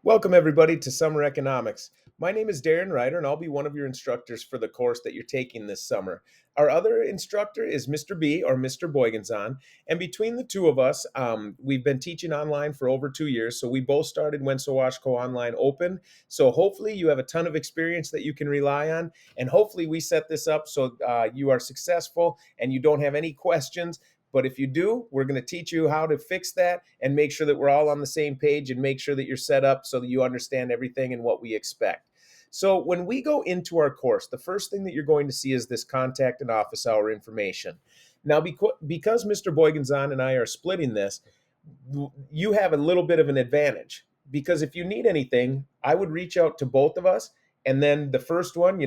Welcome, everybody, to Summer Economics. My name is Darren Ryder, and I'll be one of your instructors for the course that you're taking this summer. Our other instructor is Mr. B, or Mr. Boygenzon, and between the two of us, we've been teaching online for over 2 years, so we both started when Sawashko Online opened. So hopefully you have a ton of experience that you can rely on, and hopefully we set this up so you are successful and you don't have any questions. But if you do, we're going to teach you how to fix that and make sure that we're all on the same page and make sure that you're set up so that you understand everything and what we expect. So when we go into our course, the first thing that you're going to see is this contact and office hour information. Now, because Mr. Boygenzon and I are splitting this, you have a little bit of an advantage because if you need anything, I would reach out to both of us. And then the first one,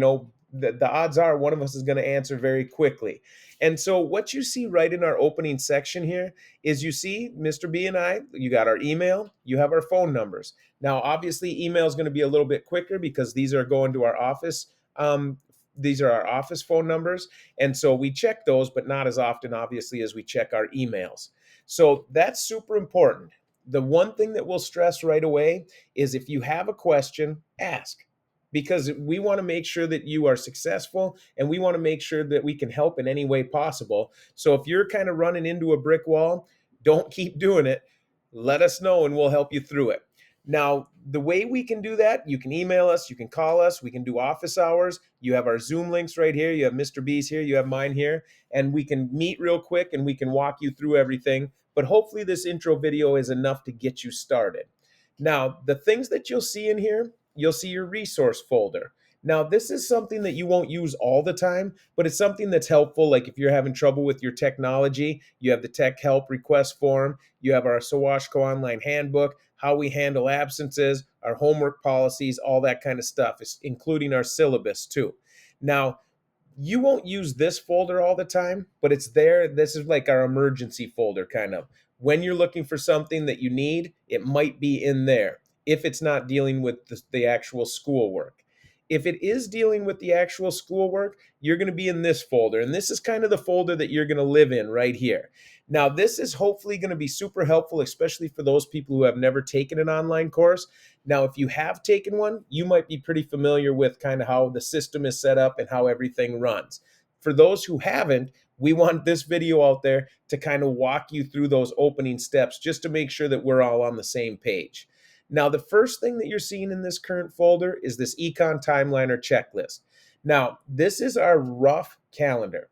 the odds are one of us is going to answer very quickly. And so what you see right in our opening section here is you see Mr. B and I, you got our email, you have our phone numbers. Now, obviously, email is going to be a little bit quicker because these are going to our office. These are our office phone numbers. And so we check those, but not as often, obviously, as we check our emails. So that's super important. The one thing that we'll stress right away is if you have a question, ask, because we want to make sure that you are successful and we want to make sure that we can help in any way possible. So if you're kind of running into a brick wall, don't keep doing it. Let us know and we'll help you through it. Now, the way we can do that, you can email us, you can call us, we can do office hours. You have our Zoom links right here. You have Mr. B's here, you have mine here, and we can meet real quick and we can walk you through everything. But hopefully, this intro video is enough to get you started. Now, the things that you'll see in here, you'll see your resource folder. Now, this is something that you won't use all the time, but it's something that's helpful. Like if you're having trouble with your technology, you have the tech help request form, you have our Sawashko Online handbook, how we handle absences, our homework policies, all that kind of stuff, including our syllabus too. Now, you won't use this folder all the time, but it's there. This is like our emergency folder, kind of. When you're looking for something that you need, it might be in there if it's not dealing with the actual schoolwork. If it is dealing with the actual schoolwork, you're going to be in this folder. And this is kind of the folder that you're going to live in right here. Now, this is hopefully going to be super helpful, especially for those people who have never taken an online course. Now, if you have taken one, you might be pretty familiar with kind of how the system is set up and how everything runs. For those who haven't, we want this video out there to kind of walk you through those opening steps just to make sure that we're all on the same page. Now, the first thing that you're seeing in this current folder is this Econ Timeliner checklist. Now, this is our rough calendar.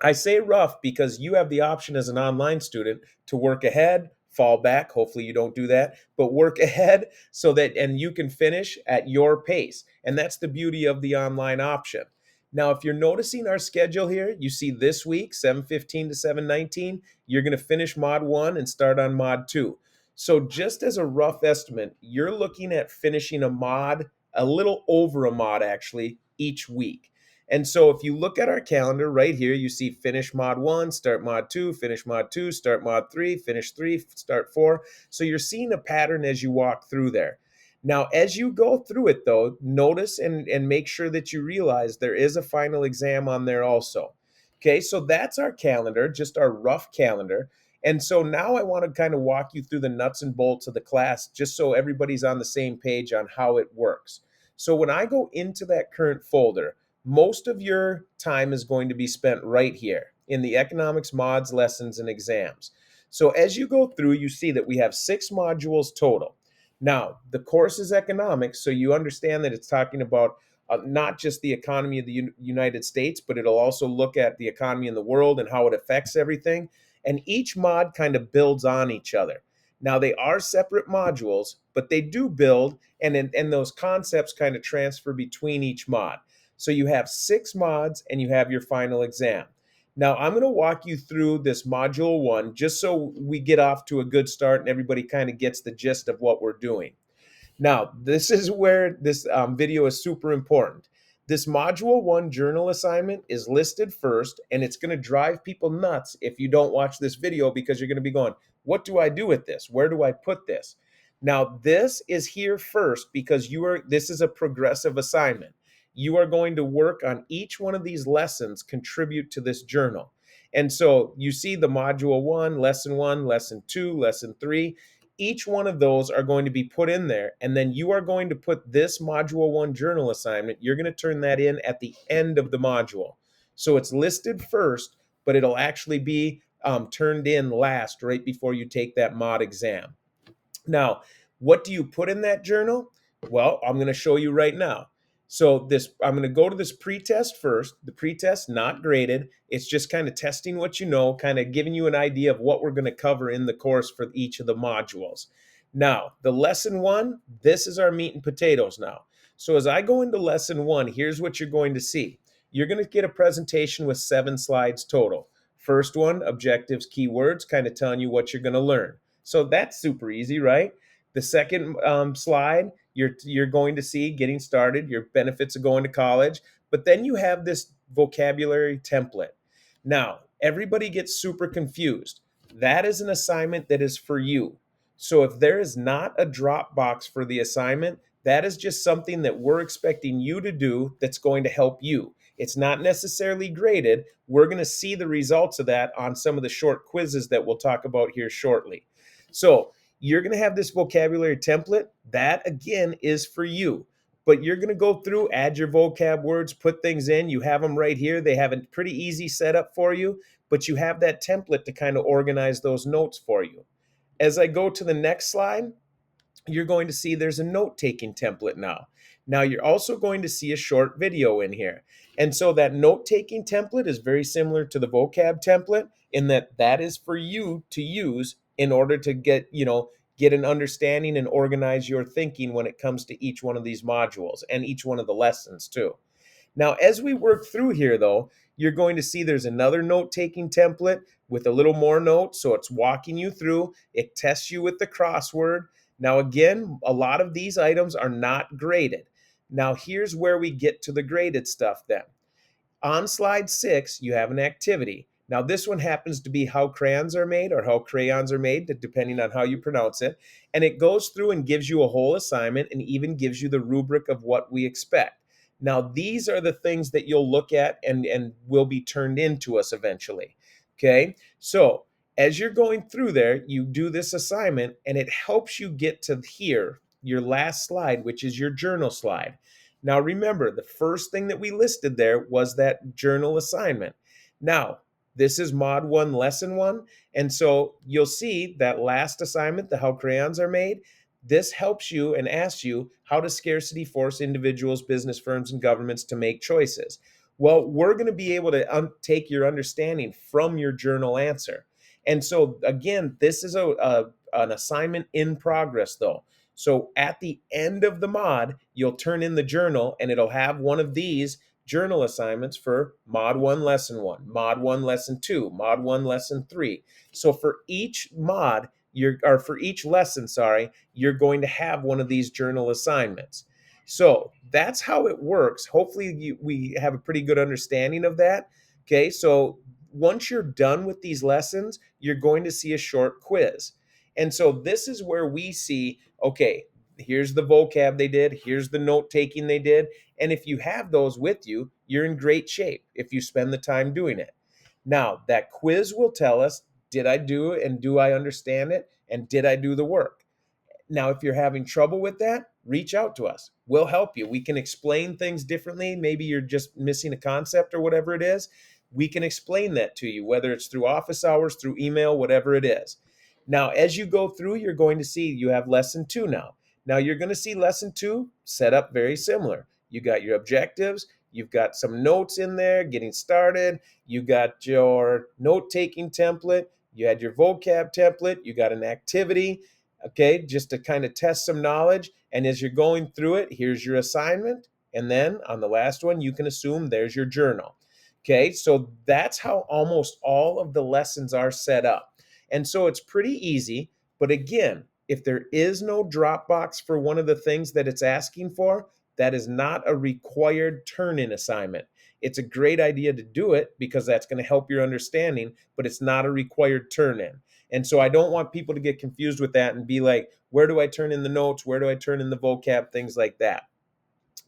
I say rough because you have the option as an online student to work ahead, fall back. Hopefully, you don't do that, but work ahead so that, and you can finish at your pace. And that's the beauty of the online option. Now, if you're noticing our schedule here, you see this week, 7:15 to 7:19, you're going to finish Mod 1 and start on Mod 2. So, just as a rough estimate, you're looking at finishing a mod, a little over a mod actually, each week. And so if you look at our calendar right here, you see finish mod 1, start mod 2, finish mod 2, start mod 3, finish 3, start 4. So you're seeing a pattern as you walk through there. Now, as you go through it, though, notice and make sure that you realize there is a final exam on there also. Okay, so that's our calendar, just our rough calendar. And so now I want to kind of walk you through the nuts and bolts of the class just so everybody's on the same page on how it works. So when I go into that current folder, most of your time is going to be spent right here in the economics mods, lessons, and exams. So as you go through, you see that we have 6 modules total. Now, the course is economics, so you understand that it's talking about not just the economy of the United States, but it'll also look at the economy in the world and how it affects everything. And each mod kind of builds on each other. Now, they are separate modules, but they do build, and those concepts kind of transfer between each mod. So you have 6 mods and you have your final exam. Now, I'm going to walk you through this module 1 just so we get off to a good start and everybody kind of gets the gist of what we're doing. Now, this is where this video is super important. This module 1 journal assignment is listed first, and it's going to drive people nuts if you don't watch this video because you're going to be going, what do I do with this? Where do I put this? Now, this is here first because this is a progressive assignment. You are going to work on each one of these lessons, contribute to this journal. And so you see the module 1, lesson 2, lesson 3. each one of those are going to be put in there. And then you are going to put this Module 1 journal assignment, you're going to turn that in at the end of the module. So it's listed first, but it'll actually be turned in last right before you take that mod exam. Now, what do you put in that journal? Well, I'm going to show you right now. So I'm going to go to this pretest first. The pretest, not graded. It's just kind of testing what you know, kind of giving you an idea of what we're going to cover in the course for each of the modules. Now, the lesson 1, this is our meat and potatoes now. So as I go into lesson 1, here's what you're going to see. You're going to get a presentation with 7 slides total. First one, objectives, keywords, kind of telling you what you're going to learn. So that's super easy, right? The second slide, you're going to see getting started, your benefits of going to college, but then you have this vocabulary template. Now, everybody gets super confused. That is an assignment that is for you. So if there is not a Dropbox for the assignment, that is just something that we're expecting you to do that's going to help you. It's not necessarily graded. We're going to see the results of that on some of the short quizzes that we'll talk about here shortly. So you're going to have this vocabulary template. That, again, is for you. But you're going to go through, add your vocab words, put things in. You have them right here. They have a pretty easy setup for you, but you have that template to kind of organize those notes for you. As I go to the next slide, you're going to see there's a note-taking template now. Now you're also going to see a short video in here. And so that note-taking template is very similar to the vocab template in that that is for you to use in order to get an understanding and organize your thinking when it comes to each one of these modules and each one of the lessons too. Now, as we work through here, though, you're going to see there's another note-taking template with a little more notes. So it's walking you through. It tests you with the crossword. Now, again, a lot of these items are not graded. Now, here's where we get to the graded stuff then. On slide 6, you have an activity. Now, this one happens to be how crayons are made or how crayons are made, depending on how you pronounce it. And it goes through and gives you a whole assignment and even gives you the rubric of what we expect. Now, these are the things that you'll look at and will be turned into us eventually. Okay, so as you're going through there, you do this assignment and it helps you get to here, your last slide, which is your journal slide. Now, remember, the first thing that we listed there was that journal assignment. Now, this is Mod 1, Lesson 1. And so you'll see that last assignment, the how crayons are made, this helps you and asks you how does scarcity force individuals, business firms, and governments to make choices? Well, we're going to be able to take your understanding from your journal answer. And so, again, this is an assignment in progress, though. So at the end of the mod, you'll turn in the journal and it'll have one of these journal assignments for Mod 1, Lesson 1, Mod 1, Lesson 2, Mod 1, Lesson 3. So for each mod, for each lesson, you're going to have one of these journal assignments. So that's how it works. Hopefully we have a pretty good understanding of that. Okay, so once you're done with these lessons, you're going to see a short quiz. And so this is where we see, okay, here's the vocab they did, here's the note taking they did. And if you have those with you, you're in great shape if you spend the time doing it. Now, that quiz will tell us, did I do it and do I understand it? And did I do the work? Now, if you're having trouble with that, reach out to us. We'll help you. We can explain things differently. Maybe you're just missing a concept or whatever it is. We can explain that to you, whether it's through office hours, through email, whatever it is. Now, as you go through, you're going to see you have lesson 2 now. Now, you're going to see lesson 2 set up very similar. You got your objectives. You've got some notes in there, getting started. You got your note-taking template. You had your vocab template. You got an activity, okay, just to kind of test some knowledge. And as you're going through it, here's your assignment. And then on the last one, you can assume there's your journal. Okay, so that's how almost all of the lessons are set up. And so it's pretty easy. But again, if there is no Dropbox for one of the things that it's asking for, that is not a required turn-in assignment. It's a great idea to do it because that's going to help your understanding, but it's not a required turn-in. And so I don't want people to get confused with that and be like, where do I turn in the notes? Where do I turn in the vocab? Things like that.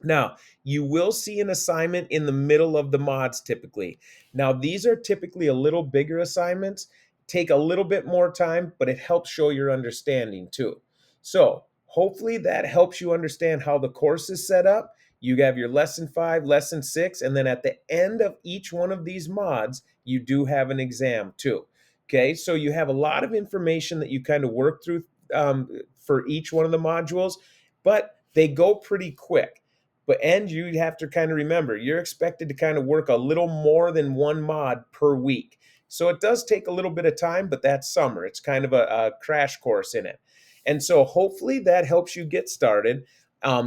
Now, you will see an assignment in the middle of the mods typically. Now, these are typically a little bigger assignments. take a little bit more time, but it helps show your understanding too. So hopefully that helps you understand how the course is set up. You have your lesson 5, lesson 6, and then at the end of each one of these mods, you do have an exam too. Okay, so you have a lot of information that you kind of work through for each one of the modules, but they go pretty quick. And you have to kind of remember, you're expected to kind of work a little more than one mod per week. So it does take a little bit of time, but that's summer. It's kind of a crash course in it. And so hopefully that helps you get started.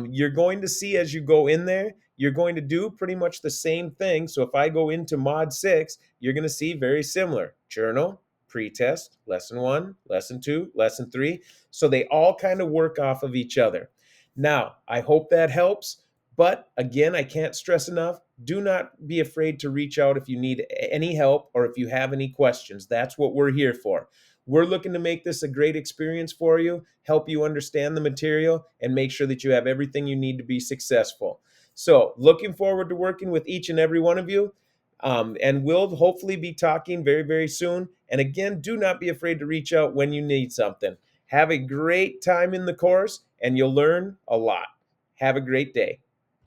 You're going to see as you go in there, you're going to do pretty much the same thing. So if I go into mod 6, you're going to see very similar journal, pretest, lesson 1, lesson 2, lesson 3. So they all kind of work off of each other. Now, I hope that helps. But again, I can't stress enough, do not be afraid to reach out if you need any help or if you have any questions. That's what we're here for. We're looking to make this a great experience for you, help you understand the material, and make sure that you have everything you need to be successful. So, looking forward to working with each and every one of you. And we'll hopefully be talking very, very soon. And again, do not be afraid to reach out when you need something. Have a great time in the course, and you'll learn a lot. Have a great day.